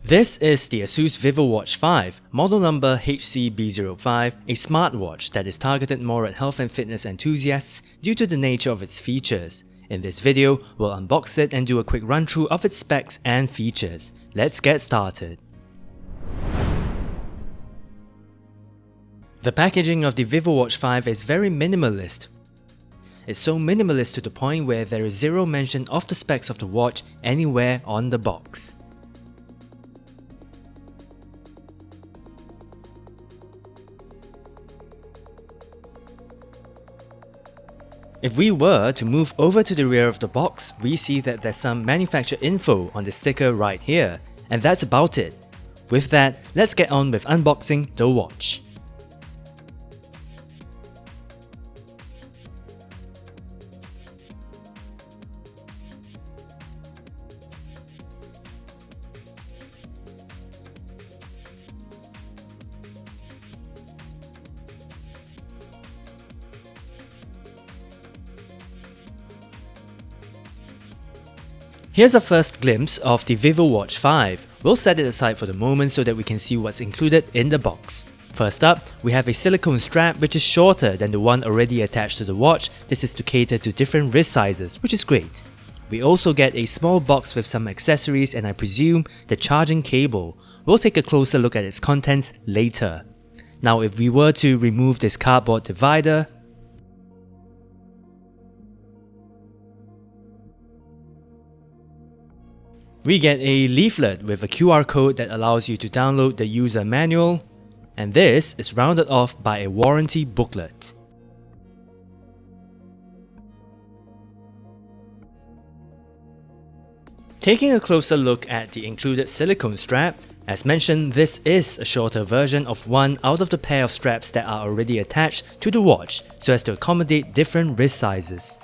This is the ASUS VivoWatch 5, model number HCB05, a smartwatch that is targeted more at health and fitness enthusiasts due to the nature of its features. In this video, we'll unbox it and do a quick run through of its specs and features. Let's get started. The packaging of the VivoWatch 5 is very minimalist. It's so minimalist to the point where there is zero mention of the specs of the watch anywhere on the box. If we were to move over to the rear of the box, we see that there's some manufacturer info on the sticker right here, and that's about it. With that, let's get on with unboxing the watch. Here's a first glimpse of the VivoWatch 5. We'll set it aside for the moment so that we can see what's included in the box. First up, we have a silicone strap which is shorter than the one already attached to the watch. This is to cater to different wrist sizes, which is great. We also get a small box with some accessories and I presume the charging cable. We'll take a closer look at its contents later. Now if we were to remove this cardboard divider, we get a leaflet with a QR code that allows you to download the user manual, and this is rounded off by a warranty booklet. Taking a closer look at the included silicone strap, as mentioned, this is a shorter version of one out of the pair of straps that are already attached to the watch so as to accommodate different wrist sizes.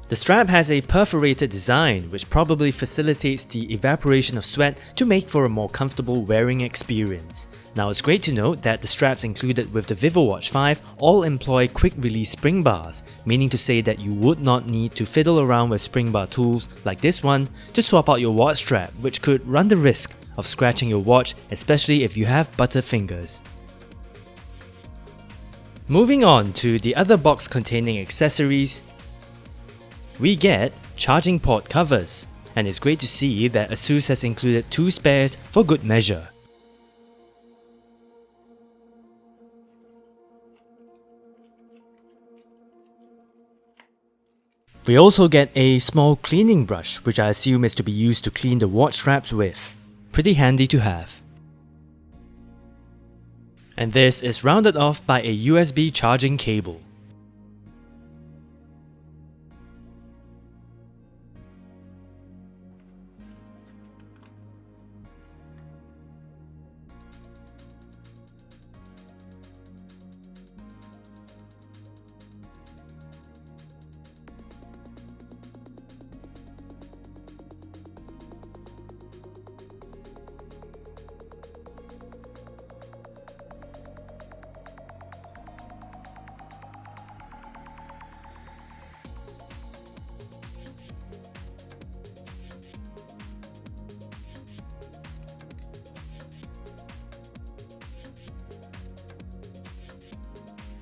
The strap has a perforated design which probably facilitates the evaporation of sweat to make for a more comfortable wearing experience. Now it's great to note that the straps included with the VivoWatch 5 all employ quick release spring bars, meaning to say that you would not need to fiddle around with spring bar tools like this one to swap out your watch strap, which could run the risk of scratching your watch, especially if you have butter fingers. Moving on to the other box containing accessories, we get charging port covers, and it's great to see that ASUS has included 2 spares for good measure. We also get a small cleaning brush, which I assume is to be used to clean the watch straps with. Pretty handy to have. And this is rounded off by a USB charging cable.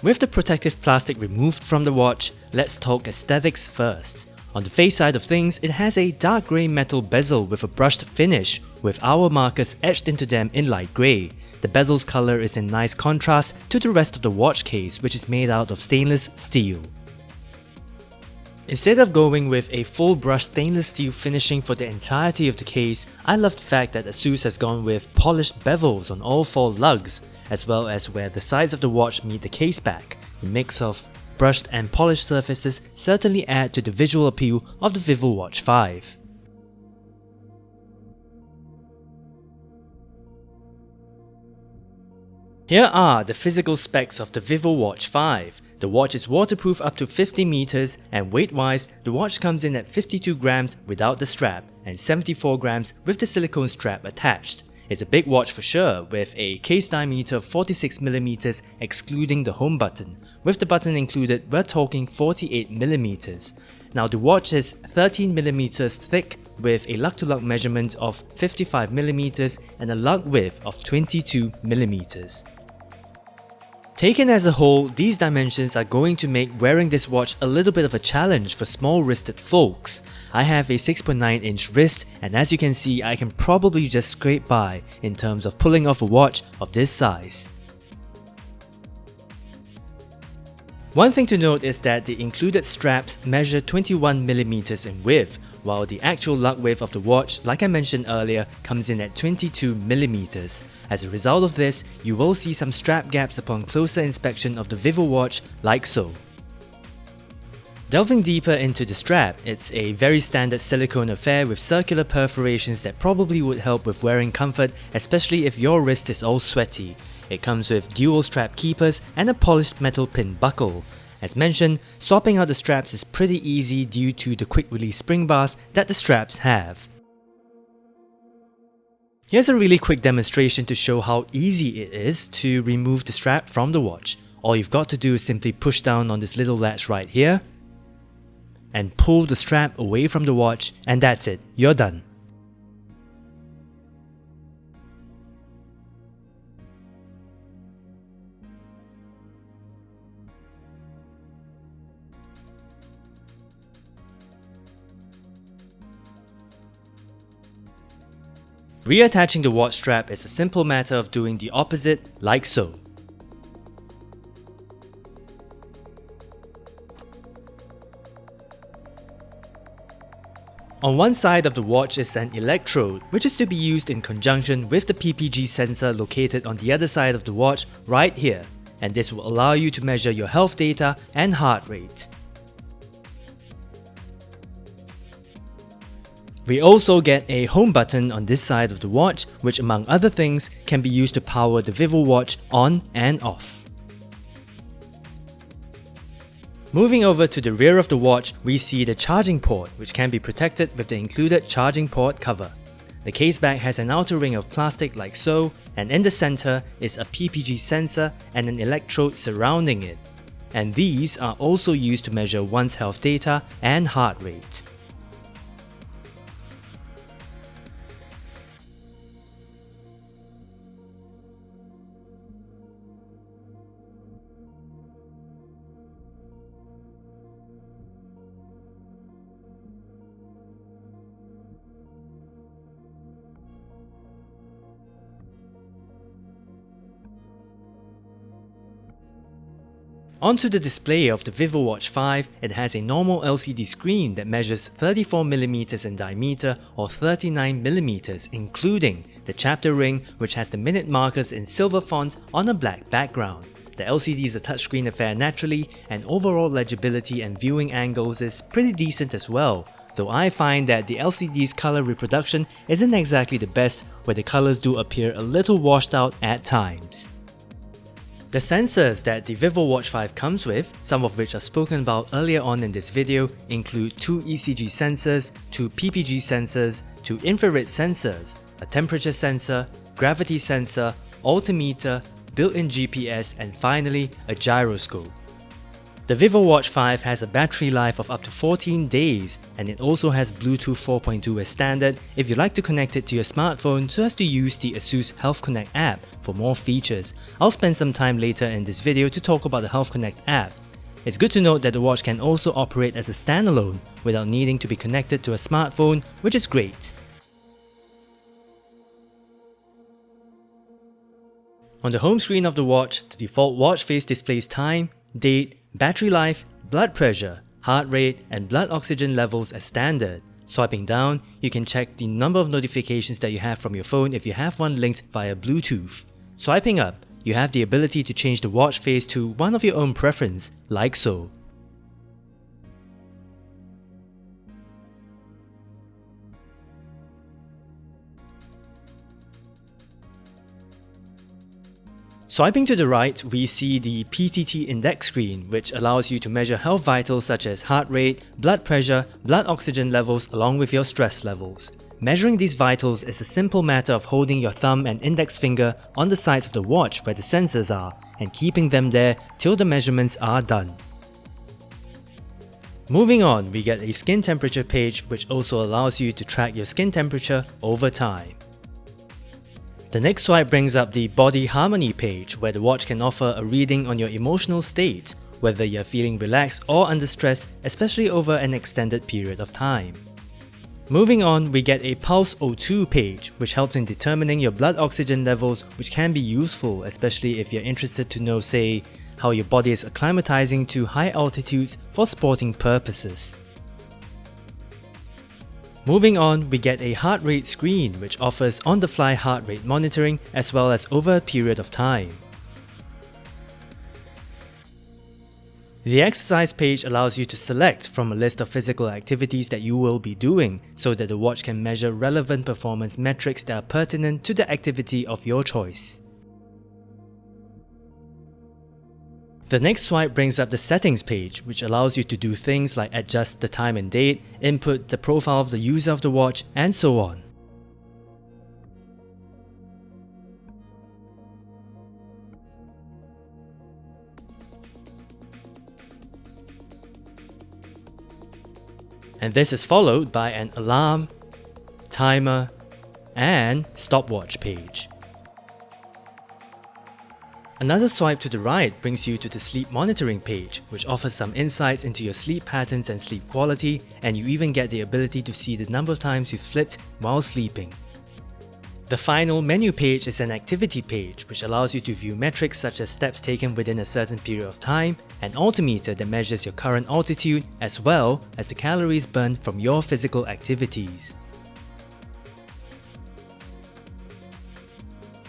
With the protective plastic removed from the watch, let's talk aesthetics first. On the face side of things, it has a dark grey metal bezel with a brushed finish, with hour markers etched into them in light grey. The bezel's colour is in nice contrast to the rest of the watch case, which is made out of stainless steel. Instead of going with a full brushed stainless steel finishing for the entirety of the case, I love the fact that ASUS has gone with polished bevels on all 4 lugs, as well as where the sides of the watch meet the case back. The mix of brushed and polished surfaces certainly add to the visual appeal of the VivoWatch 5. Here are the physical specs of the VivoWatch 5. The watch is waterproof up to 50 meters, and weight-wise, the watch comes in at 52 grams without the strap and 74 grams with the silicone strap attached. It's a big watch for sure, with a case diameter of 46mm excluding the home button. With the button included, we're talking 48mm. Now the watch is 13mm thick with a lug-to-lug measurement of 55mm and a lug width of 22mm. Taken as a whole, these dimensions are going to make wearing this watch a little bit of a challenge for small-wristed folks. I have a 6.9-inch wrist, and as you can see, I can probably just scrape by in terms of pulling off a watch of this size. One thing to note is that the included straps measure 21mm in width, while the actual lug width of the watch, like I mentioned earlier, comes in at 22mm. As a result of this, you will see some strap gaps upon closer inspection of the VivoWatch, like so. Delving deeper into the strap, it's a very standard silicone affair with circular perforations that probably would help with wearing comfort, especially if your wrist is all sweaty. It comes with dual strap keepers and a polished metal pin buckle. As mentioned, swapping out the straps is pretty easy due to the quick release spring bars that the straps have. Here's a really quick demonstration to show how easy it is to remove the strap from the watch. All you've got to do is simply push down on this little latch right here and pull the strap away from the watch, and that's it, you're done. Reattaching the watch strap is a simple matter of doing the opposite, like so. On one side of the watch is an electrode, which is to be used in conjunction with the PPG sensor located on the other side of the watch right here, and this will allow you to measure your health data and heart rate. We also get a home button on this side of the watch, which among other things can be used to power the VivoWatch on and off. Moving over to the rear of the watch, we see the charging port, which can be protected with the included charging port cover. The case back has an outer ring of plastic like so, and in the center is a PPG sensor and an electrode surrounding it. And these are also used to measure one's health data and heart rate. Onto the display of the VivoWatch 5, it has a normal LCD screen that measures 34mm in diameter or 39mm, including the chapter ring, which has the minute markers in silver font on a black background. The LCD is a touchscreen affair naturally, and overall legibility and viewing angles is pretty decent as well, though I find that the LCD's color reproduction isn't exactly the best, where the colors do appear a little washed out at times. The sensors that the VivoWatch 5 comes with, some of which are spoken about earlier on in this video, include 2 ECG sensors, 2 PPG sensors, 2 infrared sensors, a temperature sensor, gravity sensor, altimeter, built-in GPS, and finally a gyroscope. The VivoWatch 5 has a battery life of up to 14 days, and it also has Bluetooth 4.2 as standard if you'd like to connect it to your smartphone so as to use the ASUS Health Connect app for more features. I'll spend some time later in this video to talk about the Health Connect app. It's good to note that the watch can also operate as a standalone without needing to be connected to a smartphone, which is great. On the home screen of the watch, the default watch face displays time, date, battery life, blood pressure, heart rate, and blood oxygen levels as standard. Swiping down, you can check the number of notifications that you have from your phone if you have one linked via Bluetooth. Swiping up, you have the ability to change the watch face to one of your own preference, like so. Swiping to the right, we see the PTT index screen, which allows you to measure health vitals such as heart rate, blood pressure, blood oxygen levels along with your stress levels. Measuring these vitals is a simple matter of holding your thumb and index finger on the sides of the watch where the sensors are and keeping them there till the measurements are done. Moving on, we get a skin temperature page which also allows you to track your skin temperature over time. The next swipe brings up the Body Harmony page where the watch can offer a reading on your emotional state, whether you're feeling relaxed or under stress, especially over an extended period of time. Moving on, we get a Pulse O2 page which helps in determining your blood oxygen levels, which can be useful especially if you're interested to know, say, how your body is acclimatizing to high altitudes for sporting purposes. Moving on, we get a heart rate screen which offers on-the-fly heart rate monitoring as well as over a period of time. The exercise page allows you to select from a list of physical activities that you will be doing so that the watch can measure relevant performance metrics that are pertinent to the activity of your choice. The next swipe brings up the settings page, which allows you to do things like adjust the time and date, input the profile of the user of the watch, and so on. And this is followed by an alarm, timer, and stopwatch page. Another swipe to the right brings you to the sleep monitoring page, which offers some insights into your sleep patterns and sleep quality, and you even get the ability to see the number of times you've slept while sleeping. The final menu page is an activity page, which allows you to view metrics such as steps taken within a certain period of time, an altimeter that measures your current altitude, as well as the calories burned from your physical activities.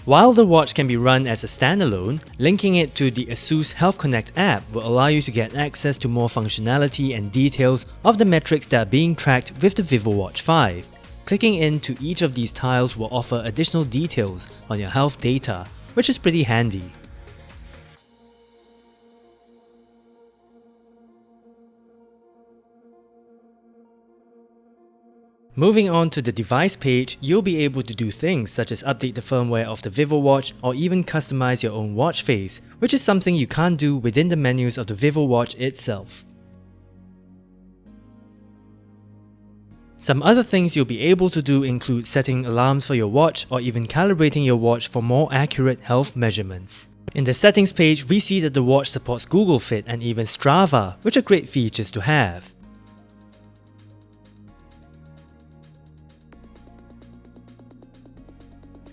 While the watch can be run as a standalone, linking it to the ASUS Health Connect app will allow you to get access to more functionality and details of the metrics that are being tracked with the VivoWatch 5. Clicking into each of these tiles will offer additional details on your health data, which is pretty handy. Moving on to the device page, you'll be able to do things such as update the firmware of the VivoWatch or even customize your own watch face, which is something you can't do within the menus of the VivoWatch itself. Some other things you'll be able to do include setting alarms for your watch or even calibrating your watch for more accurate health measurements. In the settings page, we see that the watch supports Google Fit and even Strava, which are great features to have.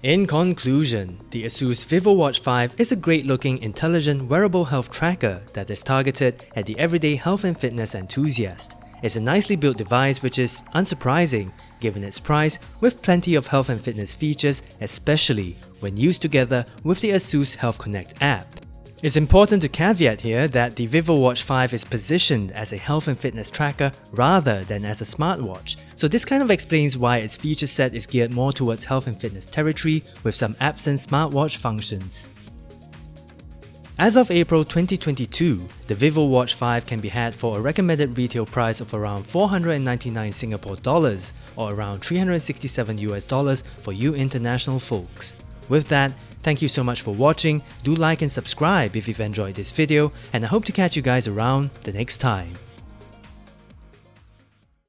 In conclusion, the ASUS VivoWatch 5 is a great-looking, intelligent wearable health tracker that is targeted at the everyday health and fitness enthusiast. It's a nicely built device which is unsurprising given its price, with plenty of health and fitness features, especially when used together with the ASUS Health Connect app. It's important to caveat here that the VivoWatch 5 is positioned as a health and fitness tracker rather than as a smartwatch, so this kind of explains why its feature set is geared more towards health and fitness territory with some absent smartwatch functions. As of April 2022, the VivoWatch 5 can be had for a recommended retail price of around 499 Singapore dollars or around $367 for you international folks. With that, thank you so much for watching, do like and subscribe if you've enjoyed this video, and I hope to catch you guys around the next time.